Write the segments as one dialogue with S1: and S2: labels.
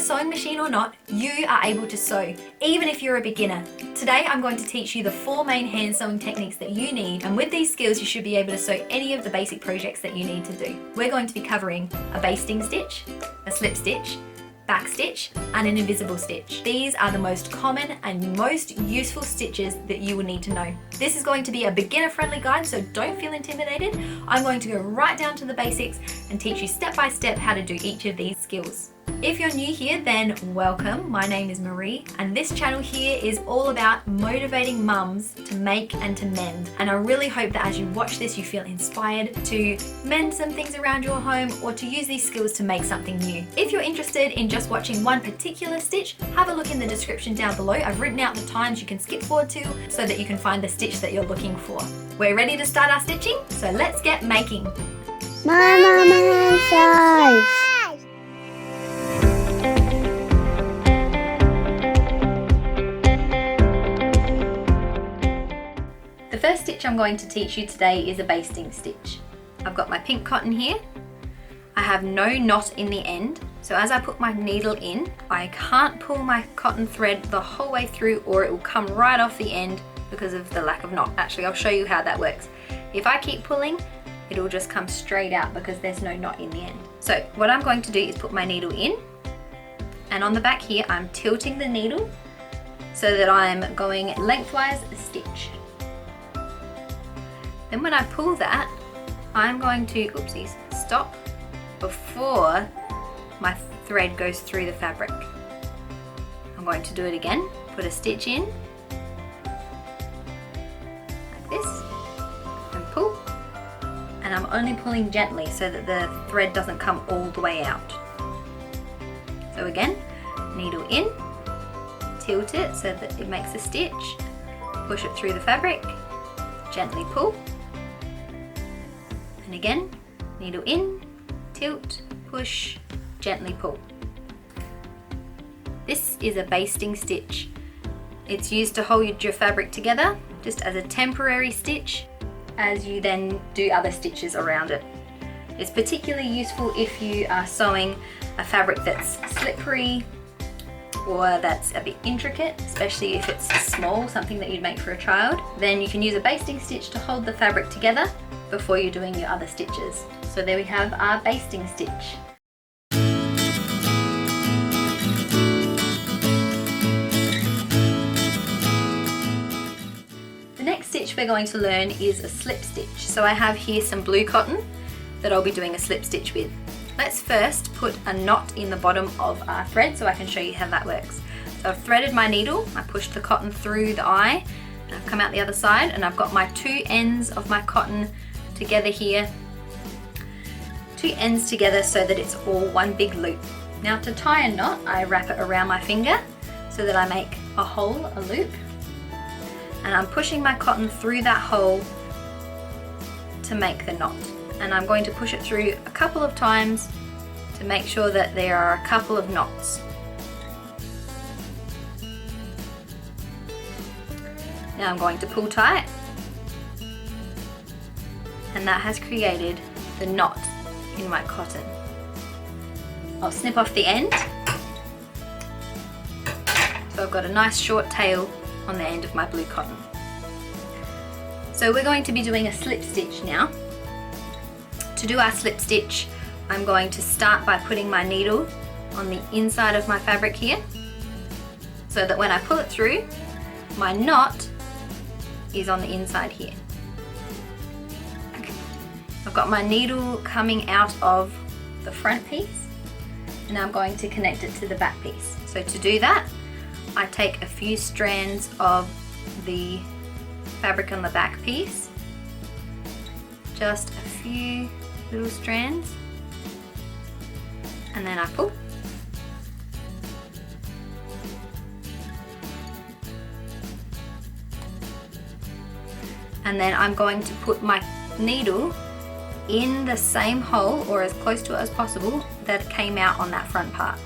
S1: sewing machine or not, you are able to sew, even if you're a beginner. Today I'm going to teach you the 4 main hand sewing techniques that you need, and with these skills you should be able to sew any of the basic projects that you need to do. We're going to be covering a basting stitch, a slip stitch, back stitch, and an invisible stitch. These are the most common and most useful stitches that you will need to know. This is going to be a beginner friendly guide, so don't feel intimidated. I'm going to go right down to the basics and teach you step by step how to do each of these skills. If you're new here, then welcome. My name is Marie, and this channel here is all about motivating mums to make and to mend. And I really hope that as you watch this, you feel inspired to mend some things around your home or to use these skills to make something new. If you're interested in just watching one particular stitch, have a look in the description down below. I've written out the times you can skip forward to so that you can find the stitch that you're looking for. We're ready to start our stitching, so let's get making.
S2: Mama size.
S1: The first stitch I'm going to teach you today is a basting stitch. I've got my pink cotton here. I have no knot in the end, so as I put my needle in, I can't pull my cotton thread the whole way through or it will come right off the end because of the lack of knot. Actually, I'll show you how that works. If I keep pulling, it'll just come straight out because there's no knot in the end. So what I'm going to do is put my needle in, and on the back here, I'm tilting the needle so that I'm going lengthwise a stitch. Then when I pull that, I'm going to, oopsies, stop before my thread goes through the fabric. I'm going to do it again, put a stitch in, like this, and pull. And I'm only pulling gently so that the thread doesn't come all the way out. So again, needle in, tilt it so that it makes a stitch, push it through the fabric, gently pull. And again, needle in, tilt, push, gently pull. This is a basting stitch. It's used to hold your fabric together just as a temporary stitch as you then do other stitches around it. It's particularly useful if you are sewing a fabric that's slippery or that's a bit intricate, especially if it's small, something that you'd make for a child. Then you can use a basting stitch to hold the fabric together before you're doing your other stitches. So there we have our basting stitch. The next stitch we're going to learn is a slip stitch. So I have here some blue cotton that I'll be doing a slip stitch with. Let's first put a knot in the bottom of our thread so I can show you how that works. So I've threaded my needle, I pushed the cotton through the eye, and I've come out the other side, and I've got my 2 ends of my cotton together here. 2 ends together so that it's all one big loop. Now to tie a knot, I wrap it around my finger so that I make a hole, a loop. And I'm pushing my cotton through that hole to make the knot. And I'm going to push it through a couple of times to make sure that there are a couple of knots. Now I'm going to pull tight, and that has created the knot in my cotton. I'll snip off the end. So I've got a nice short tail on the end of my blue cotton. So we're going to be doing a slip stitch now. To do our slip stitch, I'm going to start by putting my needle on the inside of my fabric here, so that when I pull it through, my knot is on the inside here. I've got my needle coming out of the front piece, and I'm going to connect it to the back piece. So to do that, I take a few strands of the fabric on the back piece, just a few little strands, and then I pull. And then I'm going to put my needle in the same hole, or as close to it as possible, that came out on that front part.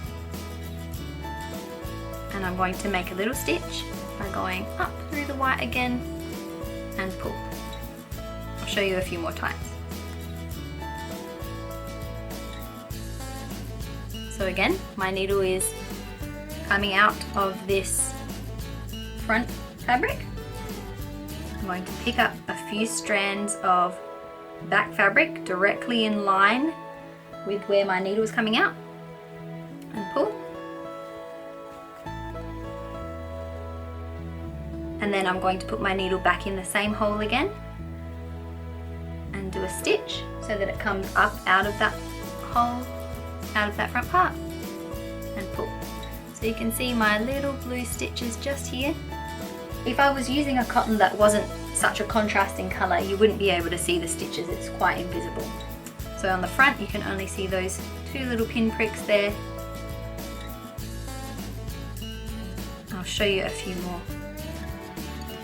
S1: And I'm going to make a little stitch by going up through the white again and pull. I'll show you a few more times. So again, my needle is coming out of this front fabric, I'm going to pick up a few strands of back fabric directly in line with where my needle is coming out and pull. And then I'm going to put my needle back in the same hole again and do a stitch so that it comes up out of that hole, out of that front part, and pull. So you can see my little blue stitches just here. If I was using a cotton that wasn't such a contrasting colour, you wouldn't be able to see the stitches, it's quite invisible. So on the front you can only see those two little pin pricks there. I'll show you a few more.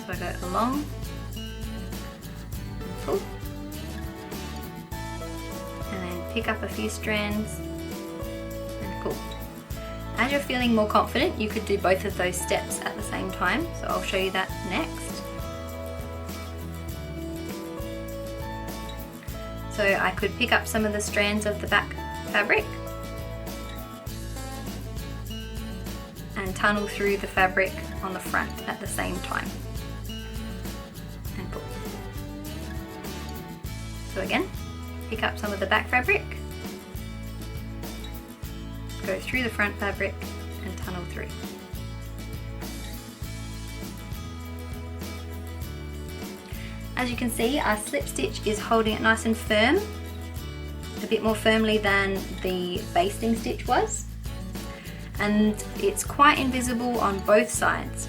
S1: So I go along and pull, and then pick up a few strands and pull. As you're feeling more confident, you could do both of those steps at the same time, so I'll show you that next. So I could pick up some of the strands of the back fabric and tunnel through the fabric on the front at the same time and pull. So again, pick up some of the back fabric, go through the front fabric and tunnel through. As you can see, our slip stitch is holding it nice and firm, a bit more firmly than the basting stitch was, and it's quite invisible on both sides.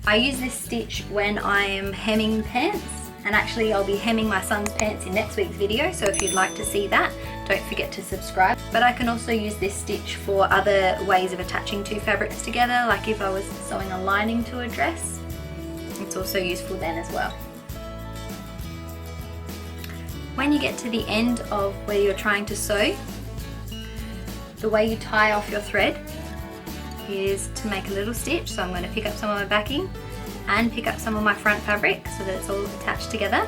S1: I use this stitch when I am hemming pants, and actually I'll be hemming my son's pants in next week's video, so if you'd like to see that, don't forget to subscribe. But I can also use this stitch for other ways of attaching two fabrics together, like if I was sewing a lining to a dress. It's also useful then as well. When you get to the end of where you're trying to sew, the way you tie off your thread is to make a little stitch. So I'm going to pick up some of my backing and pick up some of my front fabric so that it's all attached together.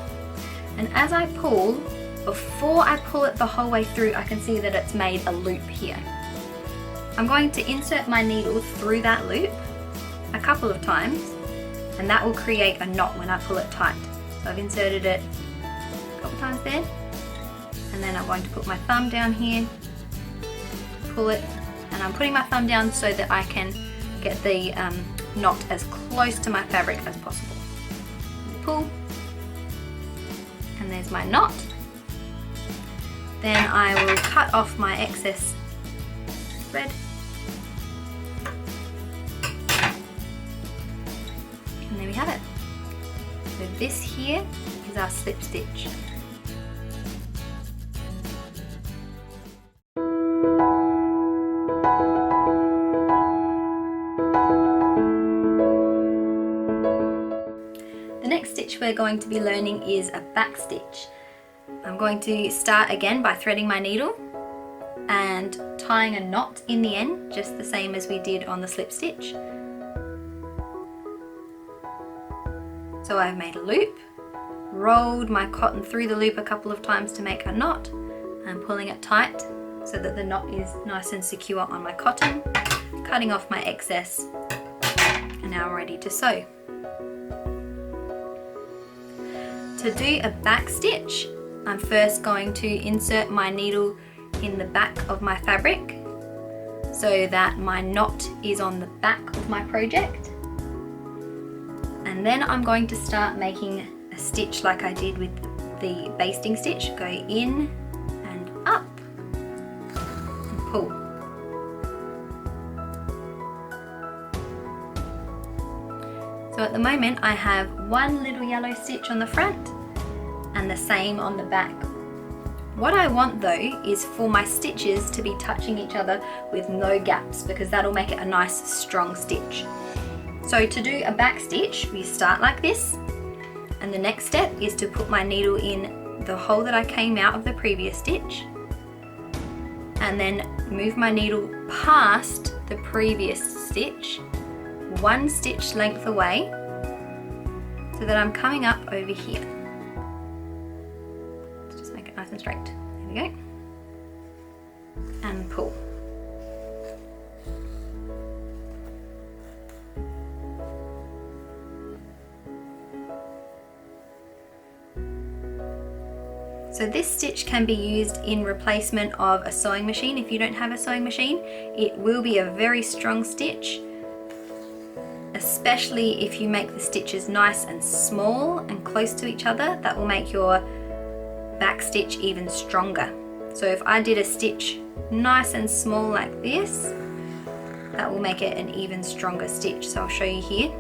S1: And as I pull, before I pull it the whole way through, I can see that it's made a loop here. I'm going to insert my needle through that loop a couple of times, and that will create a knot when I pull it tight. So I've inserted it a couple times there, and then I'm going to put my thumb down here, pull it, and I'm putting my thumb down so that I can get the knot as close to my fabric as possible. Pull, and there's my knot. Then I will cut off my excess thread, and there we have it. So this here is our slip stitch. The next stitch we're going to be learning is a back stitch. I'm going to start again by threading my needle and tying a knot in the end, just the same as we did on the slip stitch. So I've made a loop, rolled my cotton through the loop a couple of times to make a knot. I'm pulling it tight so that the knot is nice and secure on my cotton, cutting off my excess, and now I'm ready to sew. To do a back stitch, I'm first going to insert my needle in the back of my fabric so that my knot is on the back of my project. And then I'm going to start making a stitch like I did with the basting stitch. Go in and up and pull. So at the moment I have one little yellow stitch on the front and the same on the back. What I want though is for my stitches to be touching each other with no gaps, because that'll make it a nice strong stitch. So to do a back stitch, we start like this, and the next step is to put my needle in the hole that I came out of the previous stitch, and then move my needle past the previous stitch, one stitch length away, so that I'm coming up over here. Let's just make it nice and straight. There we go. And pull. So this stitch can be used in replacement of a sewing machine. If you don't have a sewing machine, it will be a very strong stitch, especially if you make the stitches nice and small and close to each other. That will make your back stitch even stronger. So if I did a stitch nice and small like this, that will make it an even stronger stitch. So I'll show you here.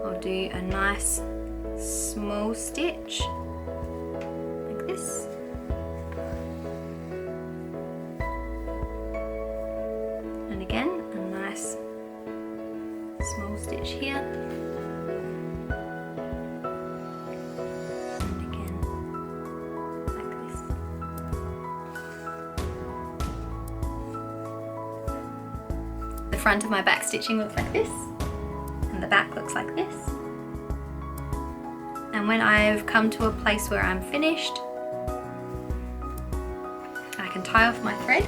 S1: I'll do a nice small stitch like this. And again, a nice small stitch here. And again, like this. The front of my back stitching looks like this, and the back looks like this. And when I've come to a place where I'm finished, I can tie off my thread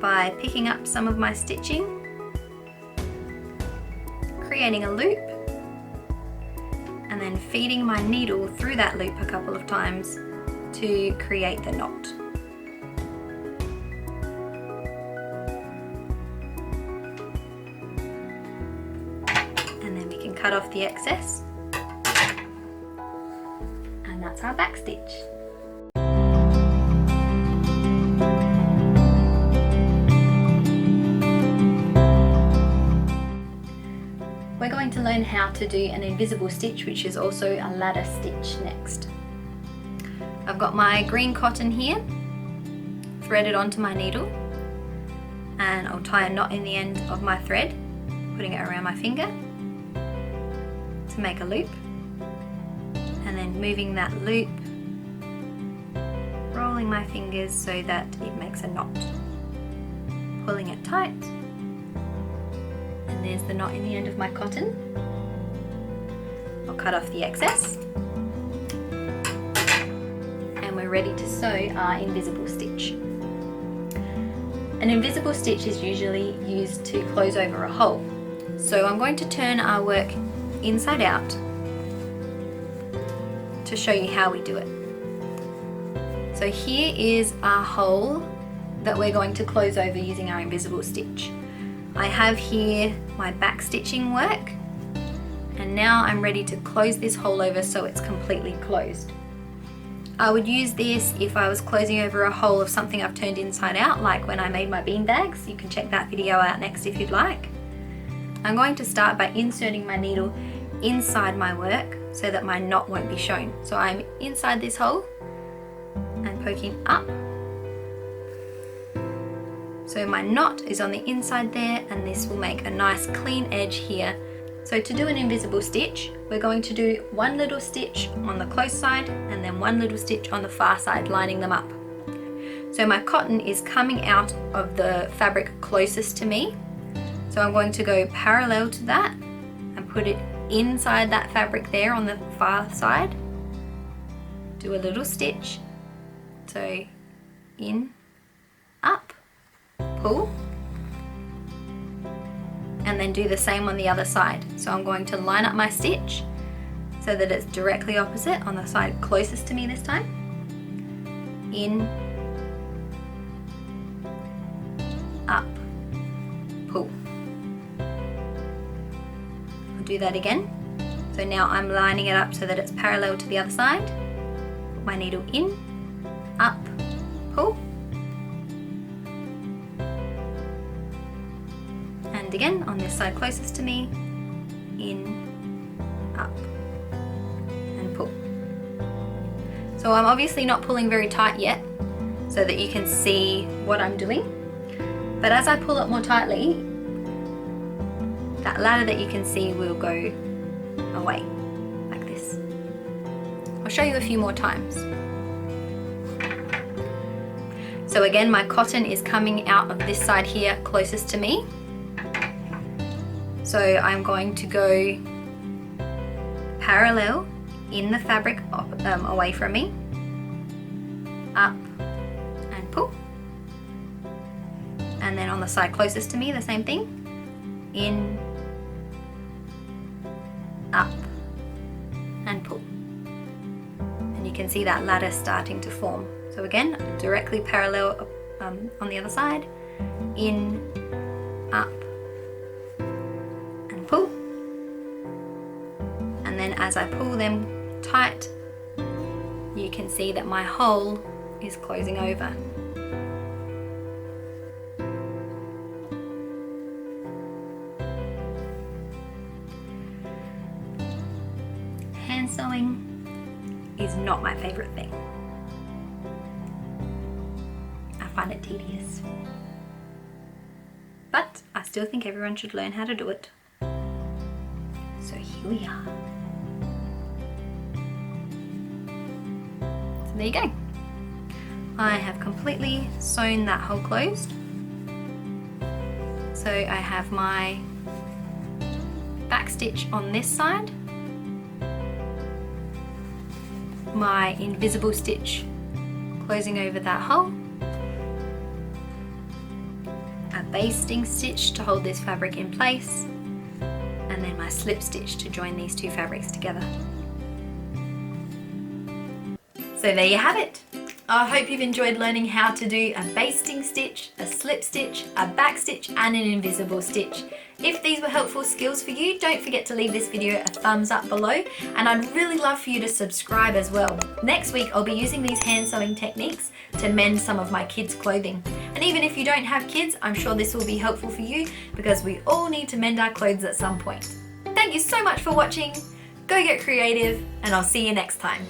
S1: by picking up some of my stitching, creating a loop, and then feeding my needle through that loop a couple of times to create the knot. And then we can cut off the excess. And that's our back stitch. We're going to learn how to do an invisible stitch, which is also a ladder stitch next. I've got my green cotton here, threaded onto my needle, and I'll tie a knot in the end of my thread, putting it around my finger to make a loop, and then moving that loop, rolling my fingers so that it makes a knot, pulling it tight. And there's the knot in the end of my cotton. I'll cut off the excess. And we're ready to sew our invisible stitch. An invisible stitch is usually used to close over a hole. So I'm going to turn our work inside out to show you how we do it. So here is our hole that we're going to close over using our invisible stitch. I have here my back stitching work, and now I'm ready to close this hole over so it's completely closed. I would use this if I was closing over a hole of something I've turned inside out, like when I made my bean bags. You can check that video out next if you'd like. I'm going to start by inserting my needle inside my work so that my knot won't be shown. So I'm inside this hole and poking up. So my knot is on the inside there, and this will make a nice clean edge here. So to do an invisible stitch, we're going to do one little stitch on the close side and then one little stitch on the far side, lining them up. So my cotton is coming out of the fabric closest to me. So I'm going to go parallel to that and put it inside that fabric there on the far side. Do a little stitch. So in, up, pull, and then do the same on the other side. So I'm going to line up my stitch so that it's directly opposite on the side closest to me this time. In, up, pull. I'll do that again. So now I'm lining it up so that it's parallel to the other side. Put my needle in, up, pull. And again on this side closest to me, in, up, and pull. So I'm obviously not pulling very tight yet so that you can see what I'm doing, but as I pull it more tightly, that ladder that you can see will go away like this. I'll show you a few more times. So again, my cotton is coming out of this side here closest to me. So I'm going to go parallel in the fabric away from me, up and pull. And then on the side closest to me, the same thing, in, up and pull. And you can can see that ladder starting to form. So again, directly parallel on the other side, in, up, and pull. And then as I pull them tight, you can see that my hole is closing over. Hand sewing is not my favorite thing. I find it tedious. But I still think everyone should learn how to do it. So here we are. So there you go. I have completely sewn that hole closed. So I have my back stitch on this side, my invisible stitch closing over that hole, a basting stitch to hold this fabric in place, and then my slip stitch to join these two fabrics together. So there you have it. I hope you've enjoyed learning how to do a basting stitch, a slip stitch, a back stitch, and an invisible stitch. If these were helpful skills for you, don't forget to leave this video a thumbs up below, and I'd really love for you to subscribe as well. Next week, I'll be using these hand sewing techniques to mend some of my kids' clothing. And even if you don't have kids, I'm sure this will be helpful for you because we all need to mend our clothes at some point. Thank you so much for watching. Go get creative, and I'll see you next time.